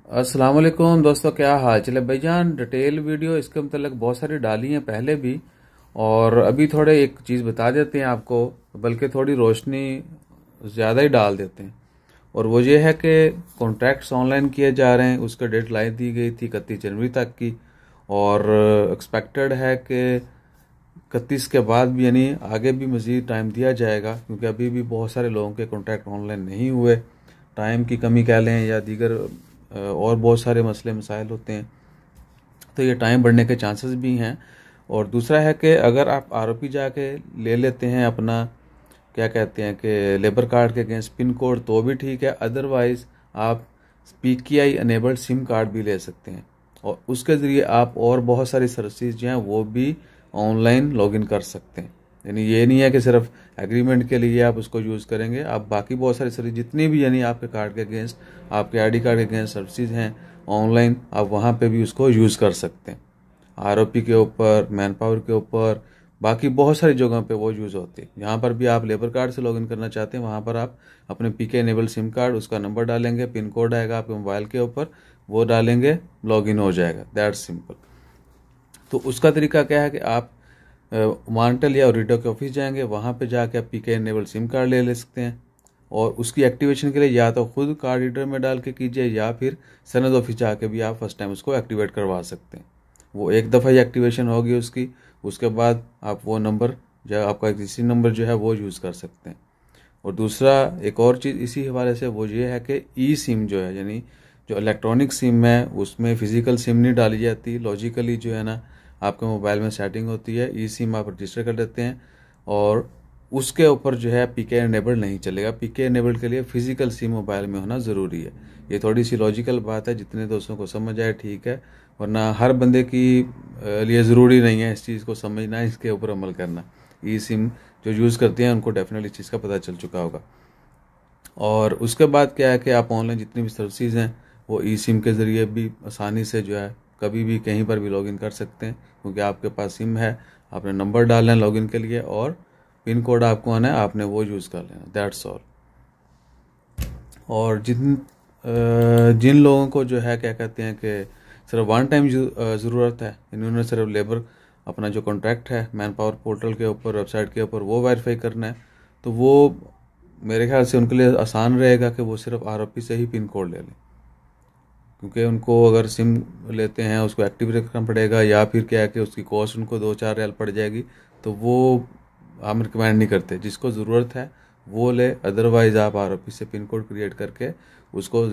अस्सलाम वालेकुम दोस्तों, क्या हाल चले भाईजान। डिटेल वीडियो इसके मतलब बहुत सारी डाली हैं पहले भी, और अभी थोड़े एक चीज़ बता देते हैं आपको, बल्कि थोड़ी रोशनी ज़्यादा ही डाल देते हैं। और वो ये है कि कॉन्ट्रैक्ट्स ऑनलाइन किए जा रहे हैं। उसका डेडलाइन दी गई थी 31 जनवरी तक की, और एक्सपेक्टेड है कि 31 के बाद भी यानी आगे भी मज़ीद टाइम दिया जाएगा, क्योंकि अभी भी बहुत सारे लोगों के कॉन्ट्रैक्ट ऑनलाइन नहीं हुए। टाइम की कमी कह लें या दीगर और बहुत सारे मसले मसाइल होते हैं, तो ये टाइम बढ़ने के चांसेस भी हैं। और दूसरा है कि अगर आप आरओपी जाके ले लेते हैं अपना क्या कहते हैं कि लेबर कार्ड के अगेंस्ट पिन कोड, तो भी ठीक है। अदरवाइज आप PKI अनेबल्ड सिम कार्ड भी ले सकते हैं, और उसके ज़रिए आप और बहुत सारी सर्विसेज जो हैं वो भी ऑनलाइन लॉगिन कर सकते हैं। यानी ये नहीं है कि सिर्फ एग्रीमेंट के लिए आप उसको यूज़ करेंगे, आप बाकी बहुत सारी सर्विस जितनी भी यानी आपके कार्ड के अगेंस्ट, आपके ID कार्ड के अगेंस्ट सर्विसेज हैं ऑनलाइन, आप वहाँ पे भी उसको यूज़ कर सकते हैं। आरओपी के ऊपर, मैन पावर के ऊपर, बाकी बहुत सारी जगहों पे वो यूज़ होती है। यहाँ पर भी आप लेबर कार्ड से लॉगिन करना चाहते हैं, वहाँ पर आप अपने PK एनेबल सिम कार्ड, उसका नंबर डालेंगे, पिन कोड आएगा आपके मोबाइल के ऊपर, वो डालेंगे, लॉगिन हो जाएगा। That's simple. तो उसका तरीका क्या है कि आप मार्टल या ओरिडो के ऑफिस जाएंगे, वहाँ पे जाके आप PK एनेबल सिम कार्ड ले सकते हैं, और उसकी एक्टिवेशन के लिए या तो खुद कार्ड रीडर में डाल के कीजिए, या फिर सनद ऑफिस जाके भी आप फर्स्ट टाइम उसको एक्टिवेट करवा सकते हैं। वो एक दफ़ा ही एक्टिवेशन होगी उसकी, उसके बाद आप वो नंबर जो आपका किसी नंबर जो है वो यूज़ कर सकते हैं। और दूसरा एक और चीज़ इसी हवाले से वो ये है कि ई सिम जो है, यानी जो इलेक्ट्रॉनिक सिम है, उसमें फ़िज़िकल सिम नहीं डाली जाती। लॉजिकली जो है ना, आपके मोबाइल में सेटिंग होती है, ई सिम आप रजिस्टर कर देते हैं, और उसके ऊपर जो है PK एनेबल्ड नहीं चलेगा। PK एनेबल्ड के लिए फ़िज़िकल सिम मोबाइल में होना ज़रूरी है। ये थोड़ी सी लॉजिकल बात है, जितने दोस्तों को समझ आए ठीक है, वरना हर बंदे की लिए ज़रूरी नहीं है इस चीज़ को समझना, इसके ऊपर अमल करना। ई सिम जो यूज़ करते हैं उनको डेफिनेटली इस चीज़ का पता चल चुका होगा। और उसके बाद क्या है कि आप ऑनलाइन जितनी भी सर्विसेज हैं वो ई सिम के ज़रिए भी आसानी से जो है कभी भी कहीं पर भी लॉगिन कर सकते हैं, क्योंकि आपके पास सिम है, आपने नंबर डालना है लॉगिन के लिए, और पिन कोड आपको आना है, आपने वो यूज़ कर लेना। That's all. और जिन लोगों को जो है क्या कहते हैं कि सिर्फ वन टाइम ज़रूरत है, इन्होंने सिर्फ लेबर अपना जो कॉन्ट्रैक्ट है मैन पावर पोर्टल के ऊपर, वेबसाइट के ऊपर वो वेरीफाई करना है, तो वो मेरे ख्याल से उनके लिए आसान रहेगा कि वो सिर्फ आरओपी से ही पिन कोड ले लें। क्योंकि उनको अगर सिम लेते हैं उसको एक्टिव रखना पड़ेगा, या फिर क्या है कि उसकी कॉस्ट उनको 2-4 रियाल पड़ जाएगी, तो वो हम रिकमेंड नहीं करते। जिसको ज़रूरत है वो ले, अदरवाइज़ आप आरओपी से पिन कोड क्रिएट करके उसको